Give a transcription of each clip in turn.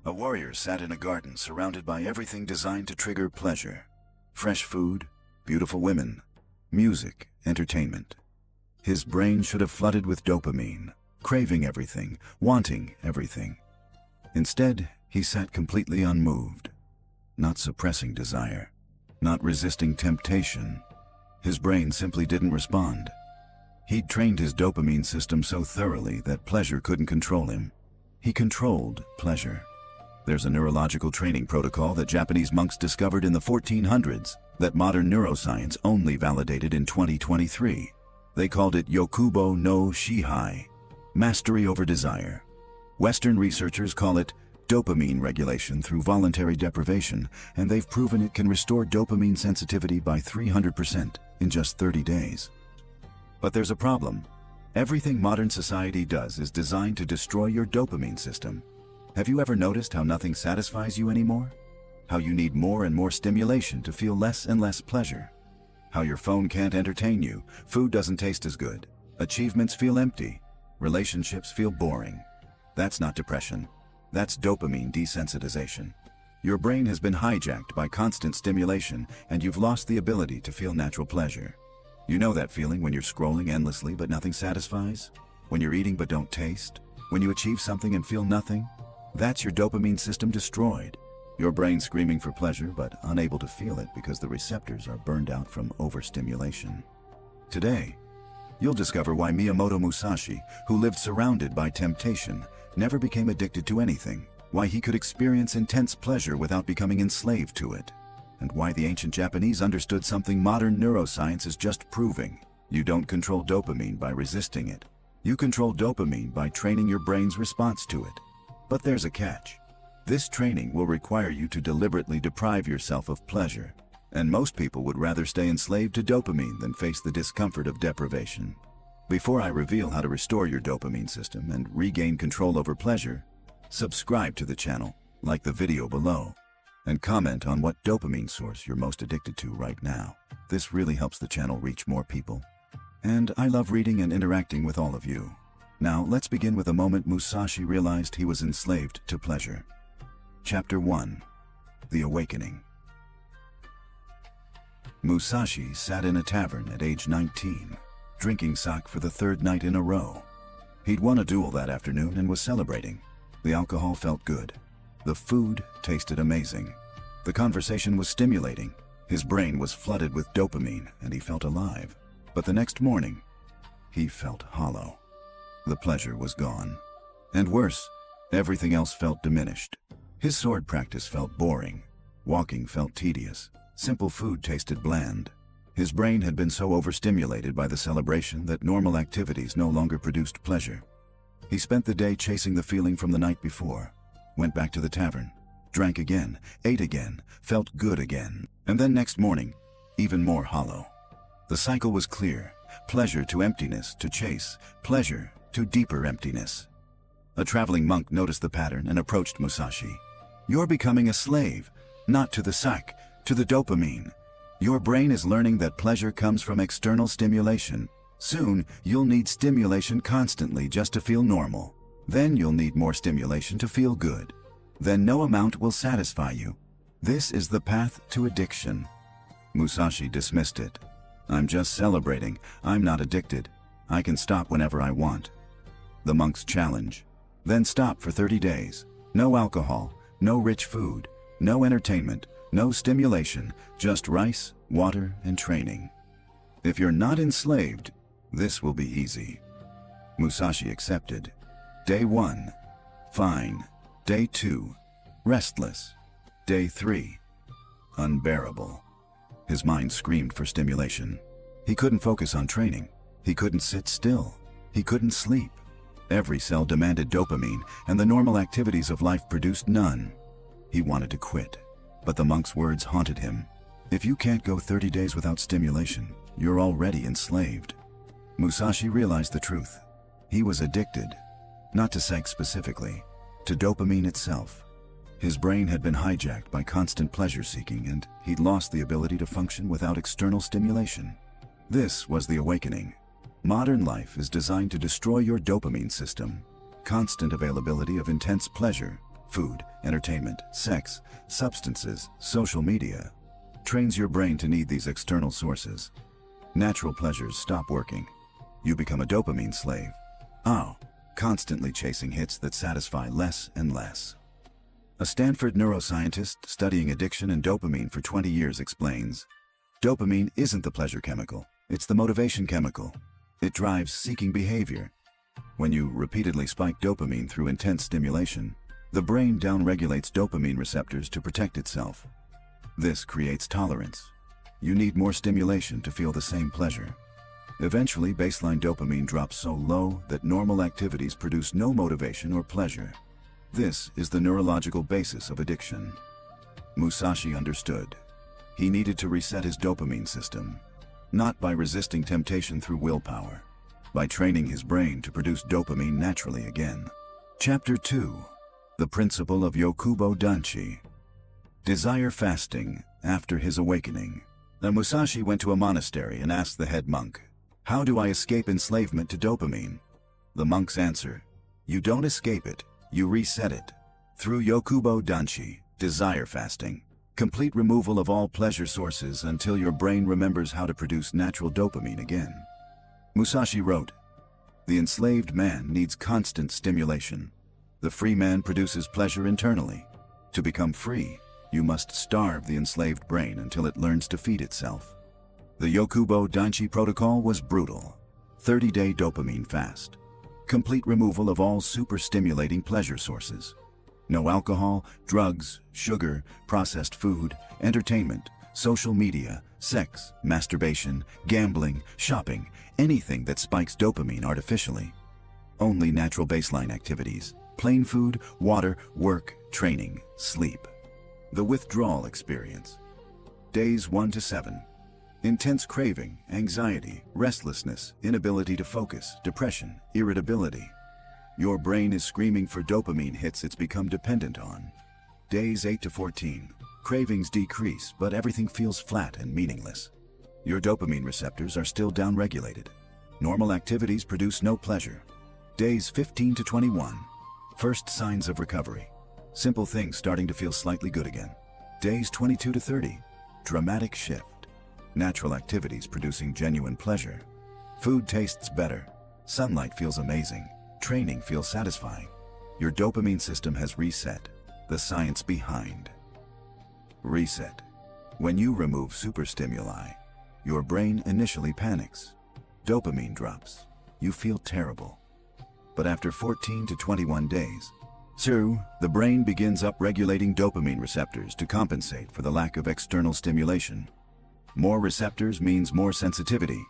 A warrior sat in a garden surrounded by everything designed to trigger pleasure. Fresh food, beautiful women, music, entertainment. His brain should have flooded with dopamine, craving everything, wanting everything. Instead, he sat completely unmoved, not suppressing desire, not resisting temptation. His brain simply didn't respond. He'd trained his dopamine system so thoroughly that pleasure couldn't control him. He controlled pleasure. There's a neurological training protocol that Japanese monks discovered in the 1400s that modern neuroscience only validated in 2023. They called it Yokubō no Shihai, mastery over desire. Western researchers call it dopamine regulation through voluntary deprivation, and they've proven it can restore dopamine sensitivity by 300% in just 30 days. But there's a problem. Everything modern society does is designed to destroy your dopamine system. Have you ever noticed how nothing satisfies you anymore? How you need more and more stimulation to feel less and less pleasure? How your phone can't entertain you, food doesn't taste as good, achievements feel empty, relationships feel boring. That's not depression. That's dopamine desensitization. Your brain has been hijacked by constant stimulation, and you've lost the ability to feel natural pleasure. You know that feeling when you're scrolling endlessly but nothing satisfies? When you're eating but don't taste? When you achieve something and feel nothing? That's your dopamine system destroyed. Your brain screaming for pleasure but unable to feel it because the receptors are burned out from overstimulation. Today, you'll discover why Miyamoto Musashi, who lived surrounded by temptation, never became addicted to anything, why he could experience intense pleasure without becoming enslaved to it, and why the ancient Japanese understood something modern neuroscience is just proving. You don't control dopamine by resisting it. You control dopamine by training your brain's response to it. But there's a catch. This training will require you to deliberately deprive yourself of pleasure, and most people would rather stay enslaved to dopamine than face the discomfort of deprivation. Before I reveal how to restore your dopamine system and regain control over pleasure, subscribe to the channel, like the video below, and comment on what dopamine source you're most addicted to right now. This really helps the channel reach more people. And I love reading and interacting with all of you. Now, let's begin with a moment Musashi realized he was enslaved to pleasure. Chapter 1. The Awakening. Musashi sat in a tavern at age 19, drinking sake for the third night in a row. He'd won a duel that afternoon and was celebrating. The alcohol felt good. The food tasted amazing. The conversation was stimulating. His brain was flooded with dopamine, and he felt alive. But the next morning, he felt hollow. The pleasure was gone. And worse, everything else felt diminished. His sword practice felt boring. Walking felt tedious. Simple food tasted bland. His brain had been so overstimulated by the celebration that normal activities no longer produced pleasure. He spent the day chasing the feeling from the night before, went back to the tavern, drank again, ate again, felt good again, and then next morning, even more hollow. The cycle was clear: pleasure to emptiness to chase, pleasure to deeper emptiness. A traveling monk noticed the pattern and approached Musashi. "You're becoming a slave, not to the sake, to the dopamine. Your brain is learning that pleasure comes from external stimulation. Soon, you'll need stimulation constantly just to feel normal. Then you'll need more stimulation to feel good. Then no amount will satisfy you. This is the path to addiction." Musashi dismissed it. "I'm just celebrating. I'm not addicted. I can stop whenever I want." The monk's challenge. Then stop for 30 days. No alcohol, no rich food, no entertainment, no stimulation, just rice, water, and training. If you're not enslaved, this will be easy. Musashi accepted. Day 1, fine. Day 2, restless. Day 3, unbearable. His mind screamed for stimulation. He couldn't focus on training. He couldn't sit still. He couldn't sleep. Every cell demanded dopamine, and the normal activities of life produced none. He wanted to quit, but the monk's words haunted him. If you can't go 30 days without stimulation, you're already enslaved. Musashi realized the truth. He was addicted, not to sex specifically, to dopamine itself. His brain had been hijacked by constant pleasure-seeking, and he'd lost the ability to function without external stimulation. This was the awakening. Modern life is designed to destroy your dopamine system. Constant availability of intense pleasure, food, entertainment, sex, substances, social media, trains your brain to need these external sources. Natural pleasures stop working. You become a dopamine slave. Constantly chasing hits that satisfy less and less. A Stanford neuroscientist studying addiction and dopamine for 20 years explains, dopamine isn't the pleasure chemical, it's the motivation chemical. It drives seeking behavior. When you repeatedly spike dopamine through intense stimulation, the brain downregulates dopamine receptors to protect itself. This creates tolerance. You need more stimulation to feel the same pleasure. Eventually, baseline dopamine drops so low that normal activities produce no motivation or pleasure. This is the neurological basis of addiction. Musashi understood. He needed to reset his dopamine system, not by resisting temptation through willpower, by training his brain to produce dopamine naturally again. Chapter 2. The Principle of Yokubō Danchi. Desire fasting after his awakening. Now Musashi went to a monastery and asked the head monk, "How do I escape enslavement to dopamine?" The monk's answer, "You don't escape it, you reset it. Through Yokubō Danchi, desire fasting. Complete removal of all pleasure sources until your brain remembers how to produce natural dopamine again." Musashi wrote, "The enslaved man needs constant stimulation. The free man produces pleasure internally. To become free, you must starve the enslaved brain until it learns to feed itself." The Yokubō Danchi protocol was brutal. 30-day dopamine fast. Complete removal of all super-stimulating pleasure sources. No alcohol, drugs, sugar, processed food, entertainment, social media, sex, masturbation, gambling, shopping, anything that spikes dopamine artificially. Only natural baseline activities, plain food, water, work, training, sleep. The withdrawal experience. Days 1 to 7. Intense craving, anxiety, restlessness, inability to focus, depression, irritability. Your brain is screaming for dopamine hits it's become dependent on. Days 8 to 14. Cravings decrease, but everything feels flat and meaningless. Your dopamine receptors are still downregulated. Normal activities produce no pleasure. Days 15 to 21. First signs of recovery. Simple things starting to feel slightly good again. Days 22 to 30. Dramatic shift. Natural activities producing genuine pleasure. Food tastes better. Sunlight feels amazing. Training feels satisfying. Your dopamine system has reset. The science behind. Reset. When you remove superstimuli, your brain initially panics. Dopamine drops. You feel terrible. But after 14 to 21 days, the brain begins upregulating dopamine receptors to compensate for the lack of external stimulation. More receptors means more sensitivity.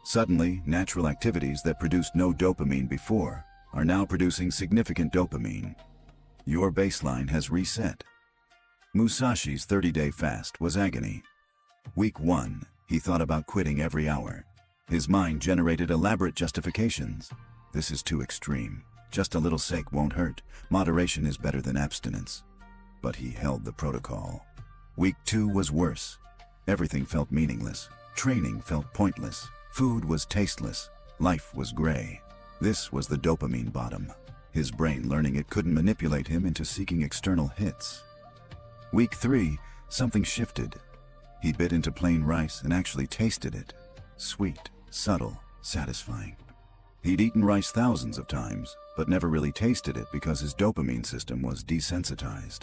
Suddenly, natural activities that produced no dopamine before are now producing significant dopamine. Your baseline has reset. Musashi's 30-day fast was agony. Week 1, he thought about quitting every hour. His mind generated elaborate justifications. This is too extreme. Just a little sake won't hurt. Moderation is better than abstinence. But he held the protocol. Week 2 was worse. Everything felt meaningless. Training felt pointless. Food was tasteless. Life was gray. This was the dopamine bottom. His brain learning it couldn't manipulate him into seeking external hits. Week 3, something shifted. He bit into plain rice and actually tasted it. Sweet, subtle, satisfying. He'd eaten rice thousands of times, but never really tasted it because his dopamine system was desensitized.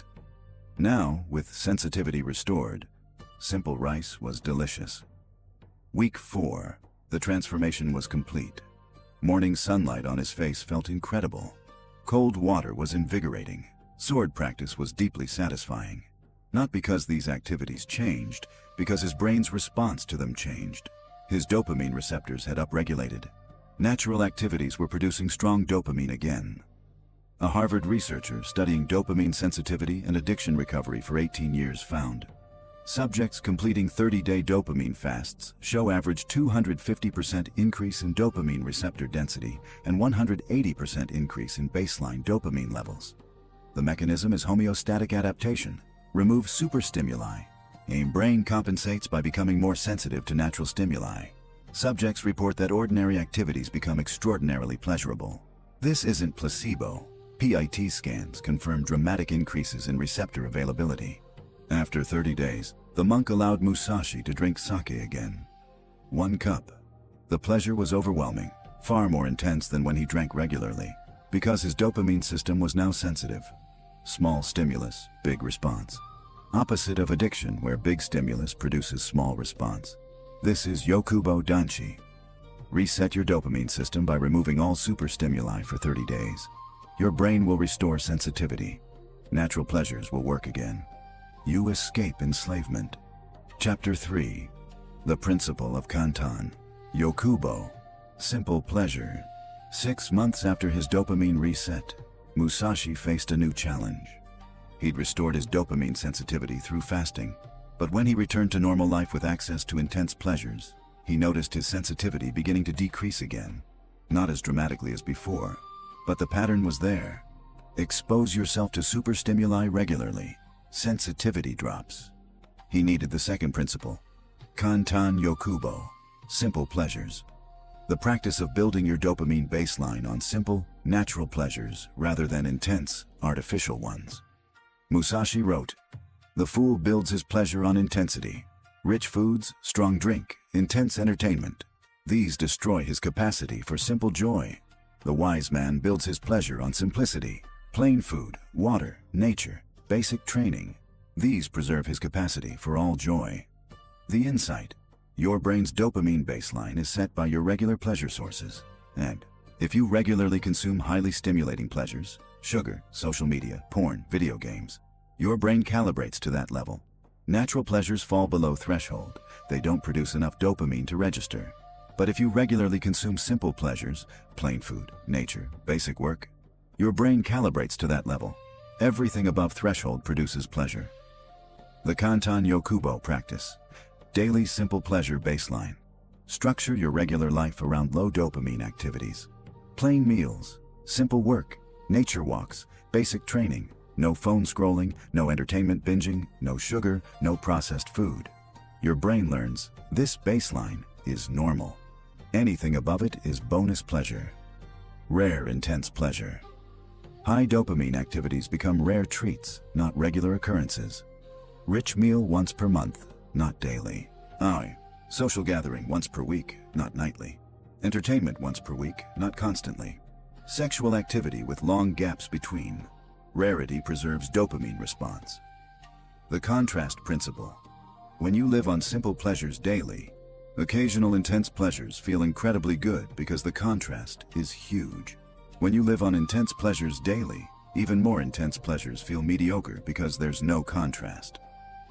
Now, with sensitivity restored, simple rice was delicious. Week 4, the transformation was complete. Morning sunlight on his face felt incredible. Cold water was invigorating. Sword practice was deeply satisfying. Not because these activities changed, because his brain's response to them changed. His dopamine receptors had upregulated. Natural activities were producing strong dopamine again. A Harvard researcher studying dopamine sensitivity and addiction recovery for 18 years found subjects completing 30-day dopamine fasts show average 250% increase in dopamine receptor density and 180% increase in baseline dopamine levels. The mechanism is homeostatic adaptation. Remove superstimuli. Brain compensates by becoming more sensitive to natural stimuli. Subjects report that ordinary activities become extraordinarily pleasurable. This isn't placebo. PIT scans confirm dramatic increases in receptor availability. After 30 days, the monk allowed Musashi to drink sake again. 1 cup. The pleasure was overwhelming, far more intense than when he drank regularly, because his dopamine system was now sensitive. Small stimulus, big response. Opposite of addiction, where big stimulus produces small response. This is Yokubō Danchi. Reset your dopamine system by removing all superstimuli for 30 days. Your brain will restore sensitivity. Natural pleasures will work again. You escape enslavement. Chapter 3. The Principle of Kantan. Yokubō. Simple pleasure. 6 months after his dopamine reset, Musashi faced a new challenge. He'd restored his dopamine sensitivity through fasting, but when he returned to normal life with access to intense pleasures, he noticed his sensitivity beginning to decrease again. Not as dramatically as before, but the pattern was there. Expose yourself to superstimuli regularly. Sensitivity drops. He needed the second principle. Kantan Yokubō. Simple pleasures. The practice of building your dopamine baseline on simple, natural pleasures rather than intense, artificial ones. Musashi wrote, "The fool builds his pleasure on intensity. Rich foods, strong drink, intense entertainment. These destroy his capacity for simple joy. The wise man builds his pleasure on simplicity. Plain food, water, nature, basic training. These preserve his capacity for all joy." The insight: your brain's dopamine baseline is set by your regular pleasure sources. And if you regularly consume highly stimulating pleasures, sugar, social media, porn, video games, your brain calibrates to that level. Natural pleasures fall below threshold. They don't produce enough dopamine to register. But if you regularly consume simple pleasures, plain food, nature, basic work, your brain calibrates to that level. Everything above threshold produces pleasure. The Kantan Yokubō practice. Daily simple pleasure baseline. Structure your regular life around low dopamine activities. Plain meals, simple work, nature walks, basic training, no phone scrolling, no entertainment binging, no sugar, no processed food. Your brain learns, this baseline is normal. Anything above it is bonus pleasure. Rare intense pleasure. High dopamine activities become rare treats, not regular occurrences. Rich meal once per month, not daily. Social gathering once per week, not nightly. Entertainment once per week, not constantly. Sexual activity with long gaps between. Rarity preserves dopamine response. The contrast principle. When you live on simple pleasures daily, occasional intense pleasures feel incredibly good because the contrast is huge. When you live on intense pleasures daily, even more intense pleasures feel mediocre because there's no contrast.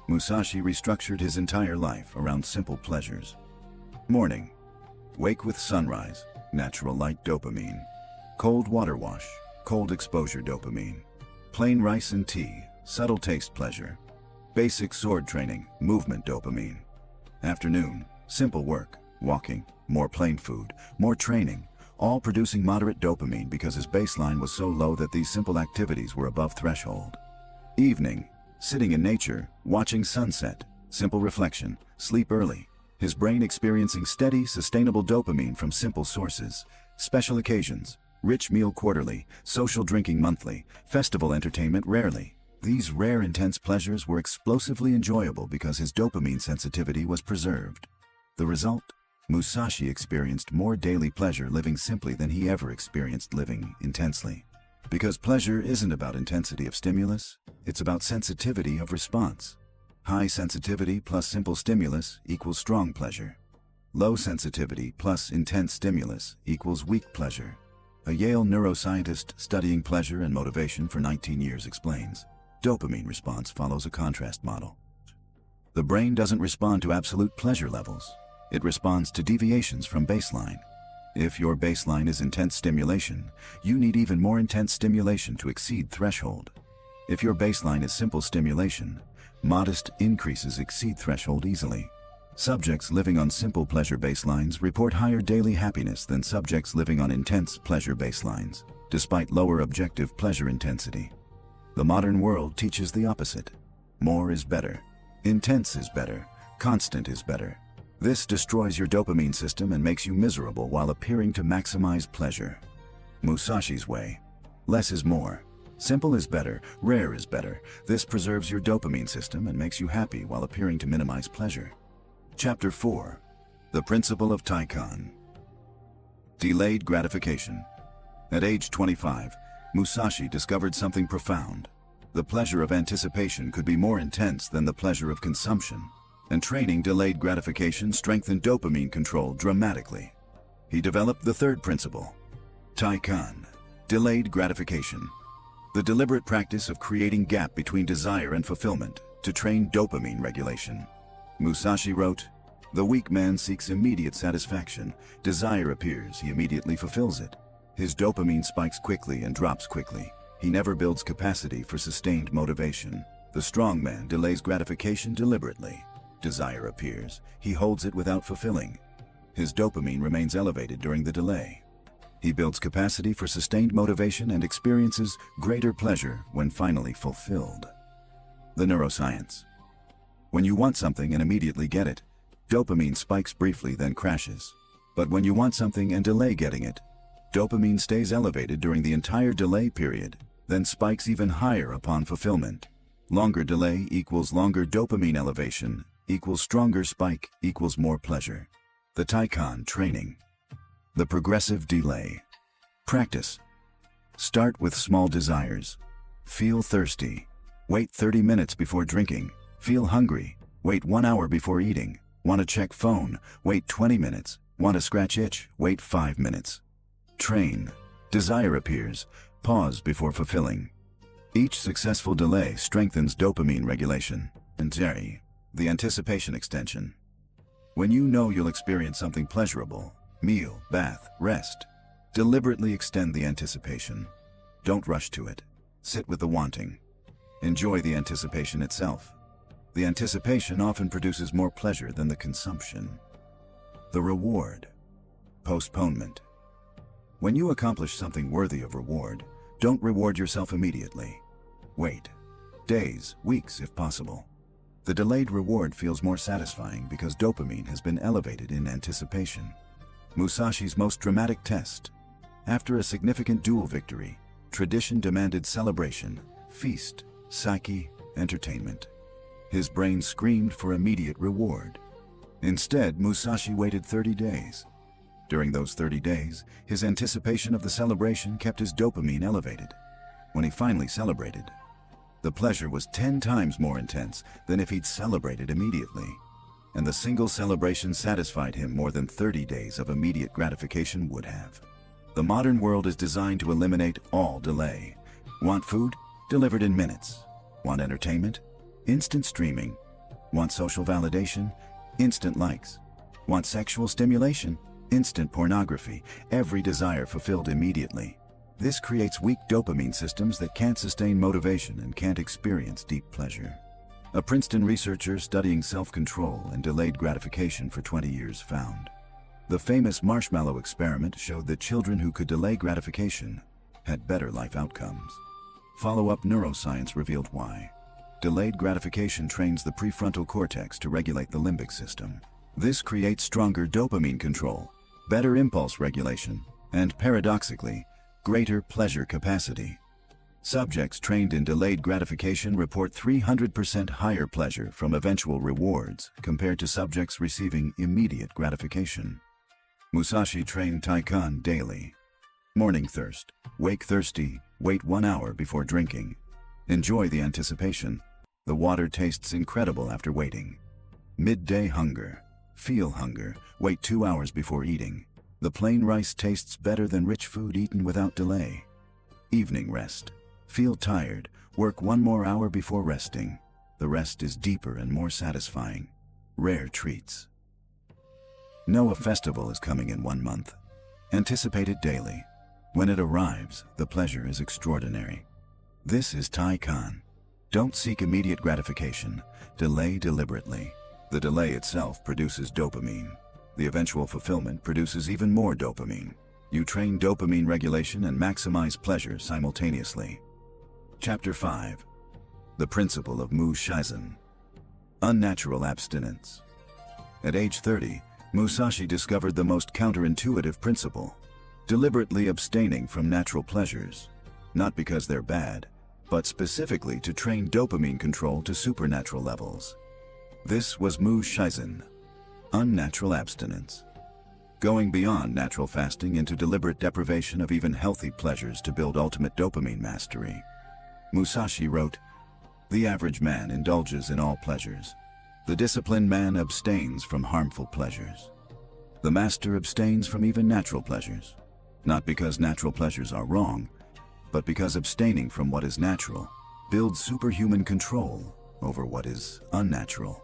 Musashi restructured his entire life around simple pleasures. Morning. Wake with sunrise, natural light dopamine. Cold water wash, cold exposure dopamine. Plain rice and tea, subtle taste pleasure. Basic sword training, movement dopamine. Afternoon, simple work, walking, more plain food, more training, all producing moderate dopamine because his baseline was so low that these simple activities were above threshold. Evening, sitting in nature, watching sunset, simple reflection, sleep early. His brain experiencing steady, sustainable dopamine from simple sources. Special occasions, rich meal quarterly, social drinking monthly, festival entertainment rarely. These rare intense pleasures were explosively enjoyable because his dopamine sensitivity was preserved. The result? Musashi experienced more daily pleasure living simply than he ever experienced living intensely. Because pleasure isn't about intensity of stimulus, it's about sensitivity of response. High sensitivity plus simple stimulus equals strong pleasure. Low sensitivity plus intense stimulus equals weak pleasure. A Yale neuroscientist studying pleasure and motivation for 19 years explains, dopamine response follows a contrast model. The brain doesn't respond to absolute pleasure levels. It responds to deviations from baseline. If your baseline is intense stimulation, you need even more intense stimulation to exceed threshold. If your baseline is simple stimulation, modest increases exceed threshold easily. Subjects living on simple pleasure baselines report higher daily happiness than subjects living on intense pleasure baselines, despite lower objective pleasure intensity. The modern world teaches the opposite. More is better. Intense is better. Constant is better. This destroys your dopamine system and makes you miserable while appearing to maximize pleasure. Musashi's way. Less is more. Simple is better. Rare is better. This preserves your dopamine system and makes you happy while appearing to minimize pleasure. Chapter 4. The Principle of Taikan. Delayed gratification. At age 25, Musashi discovered something profound. The pleasure of anticipation could be more intense than the pleasure of consumption, and training delayed gratification strengthened dopamine control dramatically. He developed the third principle, Taikan, delayed gratification, the deliberate practice of creating gap between desire and fulfillment to train dopamine regulation. Musashi wrote, "The weak man seeks immediate satisfaction. Desire appears, he immediately fulfills it. His dopamine spikes quickly and drops quickly. He never builds capacity for sustained motivation. The strong man delays gratification deliberately. Desire appears, he holds it without fulfilling. His dopamine remains elevated during the delay. He builds capacity for sustained motivation and experiences greater pleasure when finally fulfilled." The neuroscience. When you want something and immediately get it, dopamine spikes briefly then crashes. But when you want something and delay getting it, dopamine stays elevated during the entire delay period, then spikes even higher upon fulfillment. Longer delay equals longer dopamine elevation, equals stronger spike, equals more pleasure. The Taikan training. The progressive delay. Practice. Start with small desires. Feel thirsty. Wait 30 minutes before drinking. Feel hungry. Wait 1 hour before eating. Want to check phone? Wait 20 minutes. Want to scratch itch? Wait 5 minutes. Train. Desire appears. Pause before fulfilling. Each successful delay strengthens dopamine regulation. And the anticipation extension. When you know you'll experience something pleasurable, meal, bath, rest, deliberately extend the anticipation. Don't rush to it. Sit with the wanting. Enjoy the anticipation itself. The anticipation often produces more pleasure than the consumption. The reward. Postponement. When you accomplish something worthy of reward, don't reward yourself immediately. Wait. Days, weeks if possible. The delayed reward feels more satisfying because dopamine has been elevated in anticipation. Musashi's most dramatic test. After a significant duel victory, tradition demanded celebration, feast, sake, entertainment. His brain screamed for immediate reward. Instead, Musashi waited 30 days. During those 30 days, his anticipation of the celebration kept his dopamine elevated. When he finally celebrated, the pleasure was 10 times more intense than if he'd celebrated immediately. And the single celebration satisfied him more than 30 days of immediate gratification would have. The modern world is designed to eliminate all delay. Want food? Delivered in minutes. Want entertainment? Instant streaming. Want social validation? Instant likes. Want sexual stimulation? Instant pornography. Every desire fulfilled immediately. This creates weak dopamine systems that can't sustain motivation and can't experience deep pleasure. A Princeton researcher studying self-control and delayed gratification for 20 years found the famous marshmallow experiment showed that children who could delay gratification had better life outcomes. Follow-up neuroscience revealed why. Delayed gratification trains the prefrontal cortex to regulate the limbic system. This creates stronger dopamine control, better impulse regulation, and paradoxically, greater pleasure capacity. Subjects trained in delayed gratification report 300% higher pleasure from eventual rewards compared to subjects receiving immediate gratification. Musashi trained Taikan daily. Morning thirst. Wake thirsty. Wait 1 hour before drinking. Enjoy the anticipation. The water tastes incredible after waiting. Midday hunger. Feel hunger. Wait 2 hours before eating. The plain rice tastes better than rich food eaten without delay. Evening rest. Feel tired. Work 1 more hour before resting. The rest is deeper and more satisfying. Rare treats. Know a festival is coming in 1 month. Anticipate it daily. When it arrives, the pleasure is extraordinary. This is Taikan. Don't seek immediate gratification. Delay deliberately. The delay itself produces dopamine. The eventual fulfillment produces even more dopamine. You train dopamine regulation and maximize pleasure simultaneously. Chapter 5. The Principle of Shizen. Unnatural Abstinence. At age 30, Musashi discovered the most counterintuitive principle, deliberately abstaining from natural pleasures, not because they're bad, but specifically to train dopamine control to supernatural levels. This was Shizen, unnatural abstinence. Going beyond natural fasting into deliberate deprivation of even healthy pleasures to build ultimate dopamine mastery. Musashi wrote, "The average man indulges in all pleasures. The disciplined man abstains from harmful pleasures. The master abstains from even natural pleasures, not because natural pleasures are wrong, but because abstaining from what is natural builds superhuman control over what is unnatural."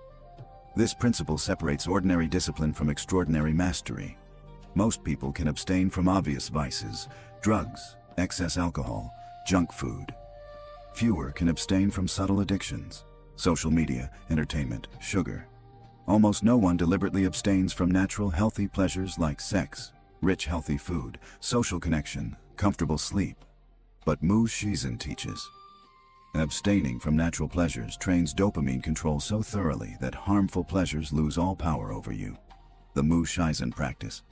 This principle separates ordinary discipline from extraordinary mastery. Most people can abstain from obvious vices, drugs, excess alcohol, junk food. Fewer can abstain from subtle addictions, social media, entertainment, sugar. Almost no one deliberately abstains from natural, healthy pleasures like sex, rich, healthy food, social connection, comfortable sleep. But Shizen teaches, abstaining from natural pleasures trains dopamine control so thoroughly that harmful pleasures lose all power over you. The Shizen practice.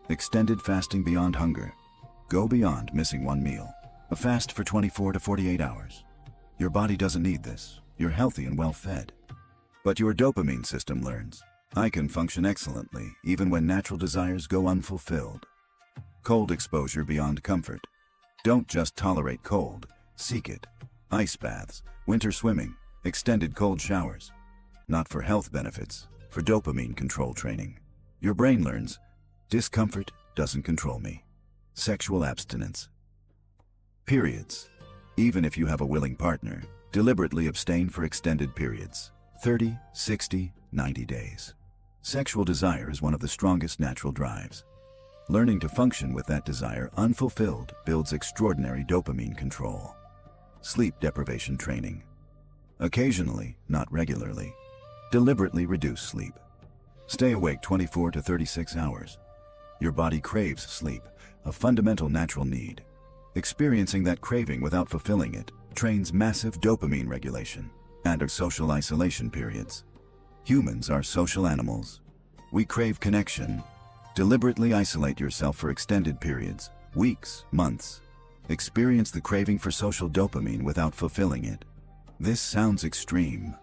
Extended fasting beyond hunger. Go beyond missing one meal. A fast for 24 to 48 hours. Your body doesn't need this. You're healthy and well fed. But your dopamine system learns, I can function excellently even when natural desires go unfulfilled. Cold exposure beyond comfort. Don't just tolerate cold, seek it. Ice baths, winter swimming, extended cold showers. Not for health benefits, for dopamine control training. Your brain learns, discomfort doesn't control me. Sexual abstinence. Periods. Even if you have a willing partner, deliberately abstain for extended periods. 30, 60, 90 days. Sexual desire is one of the strongest natural drives. Learning to function with that desire unfulfilled builds extraordinary dopamine control. Sleep deprivation training. Occasionally, not regularly, deliberately reduce sleep. Stay awake 24 to 36 hours. Your body craves sleep, a fundamental natural need. Experiencing that craving without fulfilling it trains massive dopamine regulation and our social isolation periods. Humans are social animals. We crave connection. Deliberately isolate yourself for extended periods, weeks, months. Experience the craving for social dopamine without fulfilling it. This sounds extreme.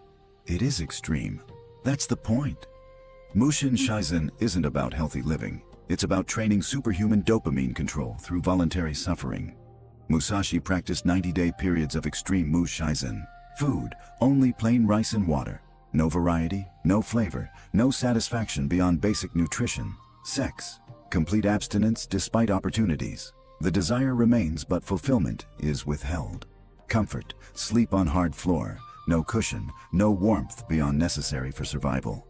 It is extreme. That's the point. Shizen isn't about healthy living. It's about training superhuman dopamine control through voluntary suffering. Musashi practiced 90-day periods of extreme Shizen. Food, only plain rice and water. No variety, no flavor, no satisfaction beyond basic nutrition. Sex, complete abstinence despite opportunities. The desire remains but fulfillment is withheld. Comfort, sleep on hard floor, no cushion, no warmth beyond necessary for survival.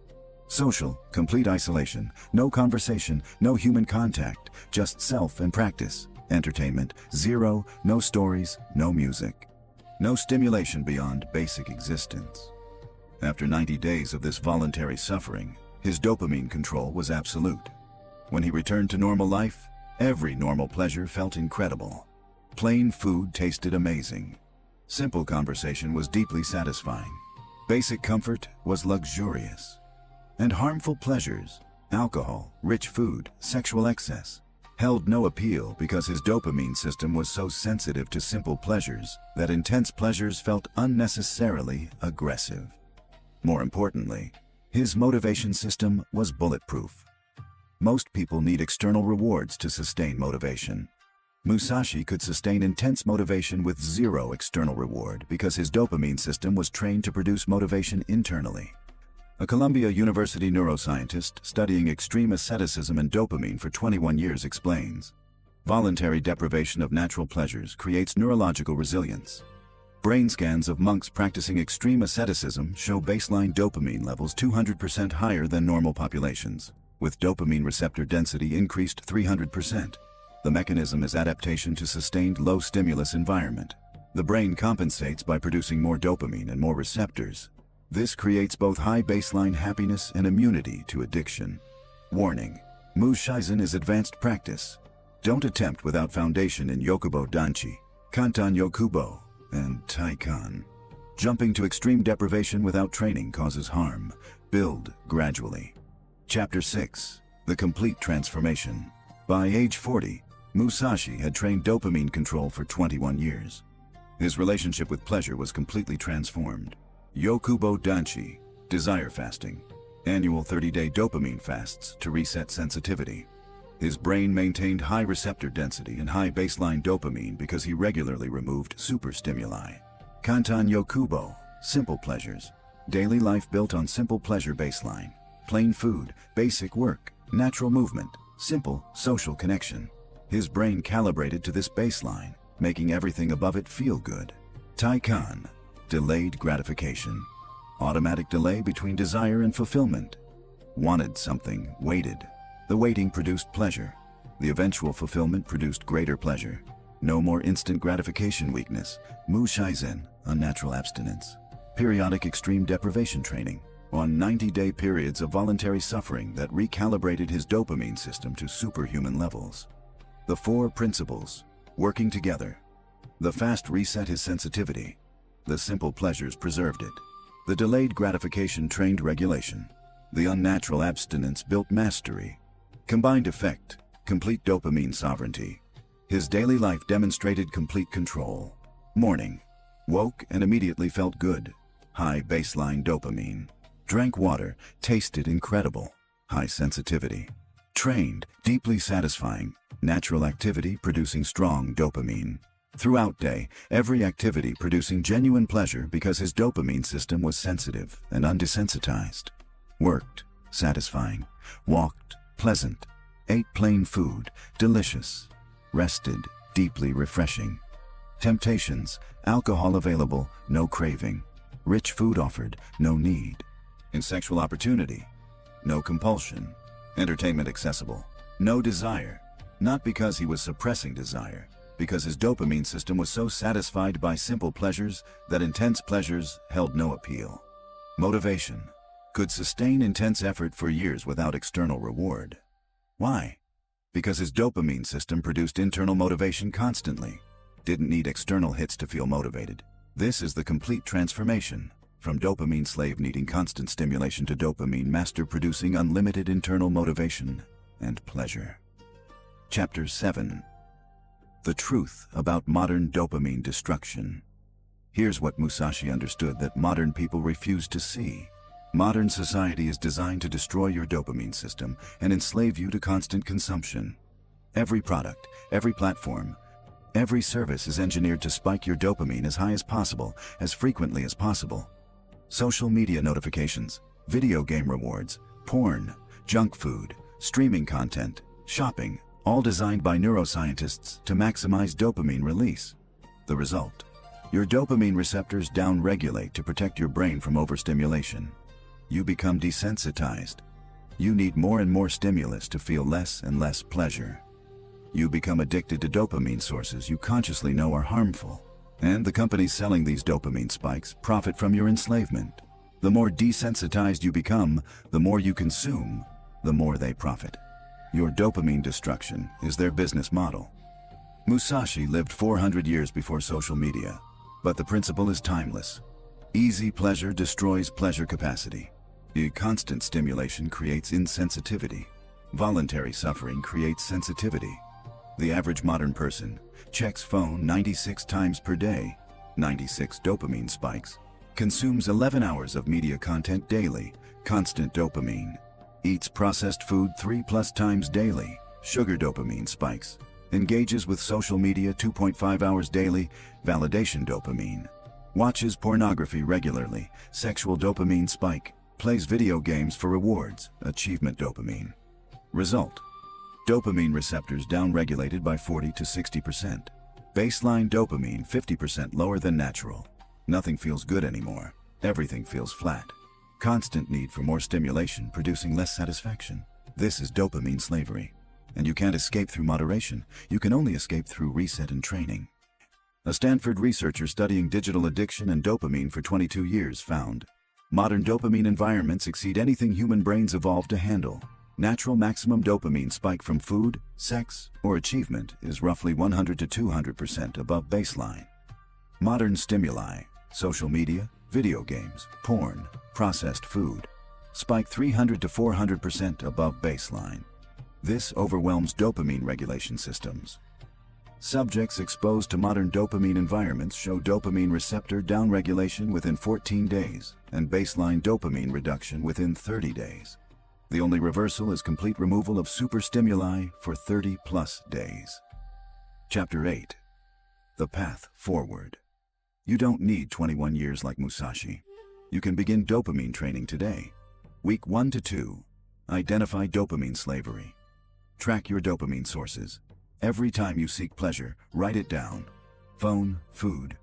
Social, complete isolation, no conversation, no human contact, just self and practice. Entertainment, zero, no stories, no music. No stimulation beyond basic existence. After 90 days of this voluntary suffering, his dopamine control was absolute. When he returned to normal life, every normal pleasure felt incredible. Plain food tasted amazing. Simple conversation was deeply satisfying. Basic comfort was luxurious. And harmful pleasures, alcohol, rich food, sexual excess, held no appeal because his dopamine system was so sensitive to simple pleasures that intense pleasures felt unnecessarily aggressive. More importantly, his motivation system was bulletproof. Most people need external rewards to sustain motivation. Musashi could sustain intense motivation with zero external reward because his dopamine system was trained to produce motivation internally. A Columbia University neuroscientist studying extreme asceticism and dopamine for 21 years explains, voluntary deprivation of natural pleasures creates neurological resilience. Brain scans of monks practicing extreme asceticism show baseline dopamine levels 200% higher than normal populations, with dopamine receptor density increased 300%. The mechanism is adaptation to sustained low-stimulus environment. The brain compensates by producing more dopamine and more receptors. This creates both high baseline happiness and immunity to addiction. Warning: Shizen is advanced practice. Don't attempt without foundation in Yokubō Danchi, Kantan Yokubō, and Taikan. Jumping to extreme deprivation without training causes harm. Build gradually. Chapter 6. The Complete Transformation. By age 40, Musashi had trained dopamine control for 21 years. His relationship with pleasure was completely transformed. Yokubō Danchi, desire fasting, annual 30-day dopamine fasts to reset sensitivity. His brain maintained high receptor density and high baseline dopamine because he regularly removed superstimuli. Kantan Yokubō, simple pleasures. Daily life built on simple pleasure baseline. Plain food, basic work, natural movement, simple social connection. His brain calibrated to this baseline, making everything above it feel good. Taikan, delayed gratification. Automatic delay between desire and fulfillment. Wanted something, waited. The waiting produced pleasure. The eventual fulfillment produced greater pleasure. No more instant gratification weakness. Shizen, unnatural abstinence. Periodic extreme deprivation training. On 90-day periods of voluntary suffering that recalibrated his dopamine system to superhuman levels. The 4 principles, working together. The fast reset his sensitivity. The simple pleasures preserved it. The delayed gratification trained regulation. The unnatural abstinence built mastery. Combined effect, complete dopamine sovereignty. His daily life demonstrated complete control. Morning. Woke and immediately felt good. High baseline dopamine. Drank water, tasted incredible. High sensitivity. Trained, deeply satisfying. Natural activity producing strong dopamine. Throughout day, every activity producing genuine pleasure because his dopamine system was sensitive and undesensitized. Worked, satisfying. Walked, pleasant. Ate plain food, delicious. Rested, deeply refreshing. Temptations, alcohol available, no craving. Rich food offered, no need. In sexual opportunity, no compulsion. Entertainment accessible, no desire. Not because he was suppressing desire, because his dopamine system was so satisfied by simple pleasures that intense pleasures held no appeal. Motivation, could sustain intense effort for years without external reward. Why? Because his dopamine system produced internal motivation constantly. Didn't need external hits to feel motivated. This is the complete transformation. From dopamine slave needing constant stimulation to dopamine master producing unlimited internal motivation and pleasure. Chapter 7. The Truth About Modern Dopamine Destruction. Here's what Musashi understood that modern people refuse to see. Modern society is designed to destroy your dopamine system and enslave you to constant consumption. Every product, every platform, every service is engineered to spike your dopamine as high as possible, as frequently as possible. Social media notifications, video game rewards, porn, junk food, streaming content, shopping, all designed by neuroscientists to maximize dopamine release. The result: your dopamine receptors down-regulate to protect your brain from overstimulation. You become desensitized. You need more and more stimulus to feel less and less pleasure. You become addicted to dopamine sources you consciously know are harmful. And the companies selling these dopamine spikes profit from your enslavement. The more desensitized you become, the more you consume, the more they profit. Your dopamine destruction is their business model. Musashi lived 400 years before social media, but the principle is timeless. Easy pleasure destroys pleasure capacity. Constant stimulation creates insensitivity. Voluntary suffering creates sensitivity. The average modern person checks phone 96 times per day, 96 dopamine spikes, consumes 11 hours of media content daily, constant dopamine, eats processed food 3+ times daily, sugar dopamine spikes, engages with social media 2.5 hours daily, validation dopamine, watches pornography regularly, sexual dopamine spike, plays video games for rewards, achievement dopamine. Result: dopamine receptors downregulated by 40 to 60%. Baseline dopamine 50% lower than natural. Nothing feels good anymore. Everything feels flat. Constant need for more stimulation producing less satisfaction. This is dopamine slavery. And you can't escape through moderation. You can only escape through reset and training. A Stanford researcher studying digital addiction and dopamine for 22 years found modern dopamine environments exceed anything human brains evolved to handle. Natural maximum dopamine spike from food, sex, or achievement is roughly 100 to 200% above baseline. Modern stimuli, social media, video games, porn, processed food, spike 300 to 400% above baseline. This overwhelms dopamine regulation systems. Subjects exposed to modern dopamine environments show dopamine receptor downregulation within 14 days and baseline dopamine reduction within 30 days. The only reversal is complete removal of superstimuli for 30+ days. Chapter 8. The Path Forward. You don't need 21 years like Musashi. You can begin dopamine training today. Week 1 to 2. Identify dopamine slavery. Track your dopamine sources. Every time you seek pleasure, write it down. Phone, food,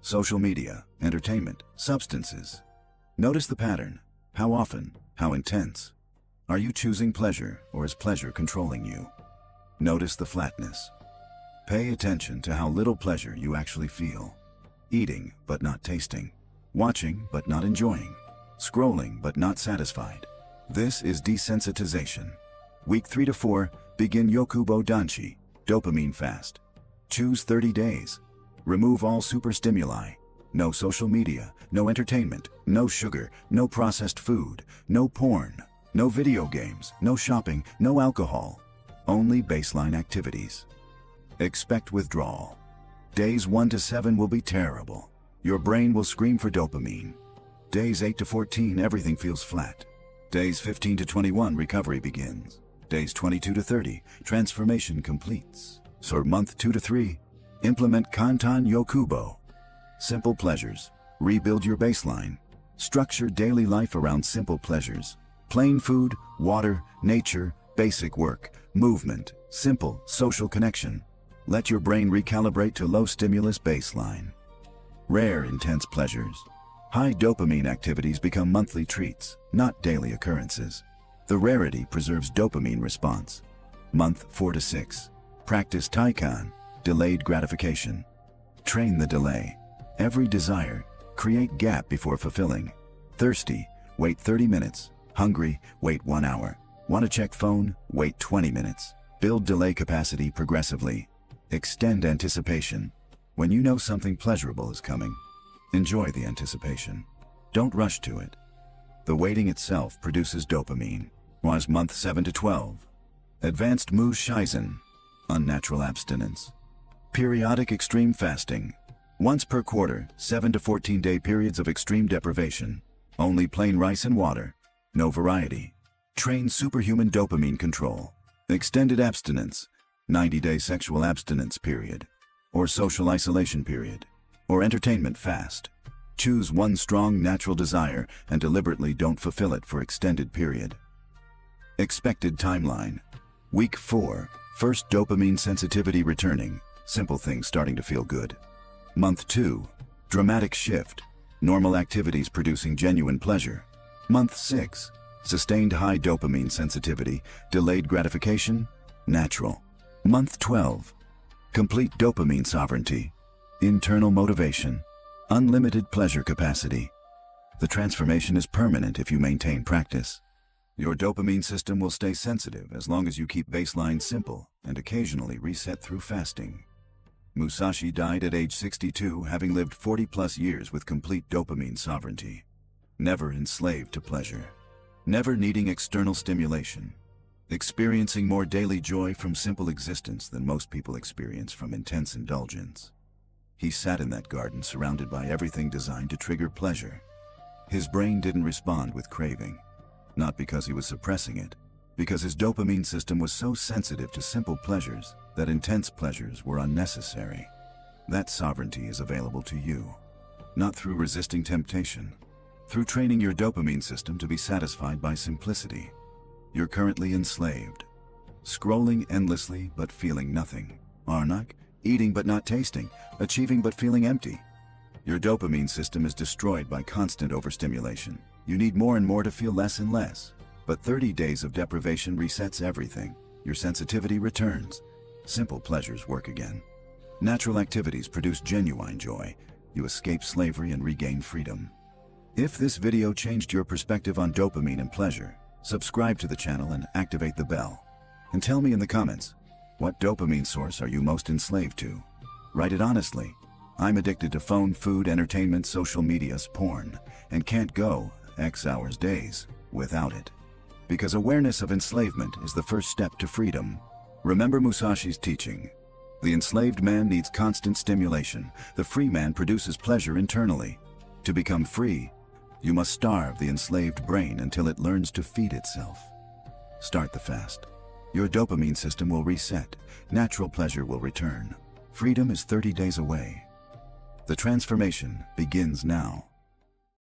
social media, entertainment, substances. Notice the pattern. How often? How intense? Are you choosing pleasure, or is pleasure controlling you? Notice the flatness. Pay attention to how little pleasure you actually feel. Eating, but not tasting. Watching, but not enjoying. Scrolling, but not satisfied. This is desensitization. Week 3 to 4, begin Yokubō Danchi, dopamine fast. Choose 30 days. Remove all superstimuli. No social media, no entertainment, no sugar, no processed food, no porn, no video games, no shopping, no alcohol. Only baseline activities. Expect withdrawal. Days 1 to 7 will be terrible. Your brain will scream for dopamine. Days 8 to 14, everything feels flat. Days 15 to 21, recovery begins. Days 22 to 30, transformation completes. So month 2 to 3, implement Kantan Yokubō. Simple pleasures. Rebuild your baseline. Structure daily life around simple pleasures. Plain food, water, nature, basic work, movement, simple social connection. Let your brain recalibrate to low stimulus baseline. Rare intense pleasures. High dopamine activities become monthly treats, not daily occurrences. The rarity preserves dopamine response. Month 4 to 6. Practice Taikan, delayed gratification. Train the delay. Every desire, create gap before fulfilling. Thirsty, wait 30 minutes. Hungry, wait 1 hour. Want to check phone? Wait 20 minutes. Build delay capacity progressively. Extend anticipation. When you know something pleasurable is coming, enjoy the anticipation. Don't rush to it. The waiting itself produces dopamine. Was month 7 to 12. Advanced Shizen, unnatural abstinence. Periodic extreme fasting. Once per quarter, 7 to 14-day periods of extreme deprivation. Only plain rice and water. No variety. Train superhuman dopamine control. Extended abstinence. 90-day sexual abstinence period. Or social isolation period. Or entertainment fast. Choose one strong natural desire and deliberately don't fulfill it for extended period. Expected timeline. Week 4, first dopamine sensitivity returning, simple things starting to feel good. Month 2, dramatic shift, normal activities producing genuine pleasure. Month 6, sustained high dopamine sensitivity, delayed gratification, natural. Month 12, complete dopamine sovereignty, internal motivation, unlimited pleasure capacity. The transformation is permanent if you maintain practice. Your dopamine system will stay sensitive as long as you keep baseline simple and occasionally reset through fasting. Musashi died at age 62, having lived 40+ years with complete dopamine sovereignty. Never enslaved to pleasure. Never needing external stimulation. Experiencing more daily joy from simple existence than most people experience from intense indulgence. He sat in that garden surrounded by everything designed to trigger pleasure. His brain didn't respond with craving. Not because he was suppressing it, because his dopamine system was so sensitive to simple pleasures that intense pleasures were unnecessary. That sovereignty is available to you, not through resisting temptation, through training your dopamine system to be satisfied by simplicity. You're currently enslaved, scrolling endlessly but feeling nothing. Arnak, eating but not tasting, achieving but feeling empty. Your dopamine system is destroyed by constant overstimulation. You need more and more to feel less and less. But 30 days of deprivation resets everything. Your sensitivity returns. Simple pleasures work again. Natural activities produce genuine joy. You escape slavery and regain freedom. If this video changed your perspective on dopamine and pleasure, subscribe to the channel and activate the bell. And tell me in the comments, what dopamine source are you most enslaved to? Write it honestly. I'm addicted to phone, food, entertainment, social media, porn, and can't go X hours days without it. Because awareness of enslavement is the first step to freedom. Remember Musashi's teaching. The enslaved man needs constant stimulation. The free man produces pleasure internally. To become free, you must starve the enslaved brain until it learns to feed itself. Start the fast. Your dopamine system will reset. Natural pleasure will return. Freedom is 30 days away. The transformation begins now.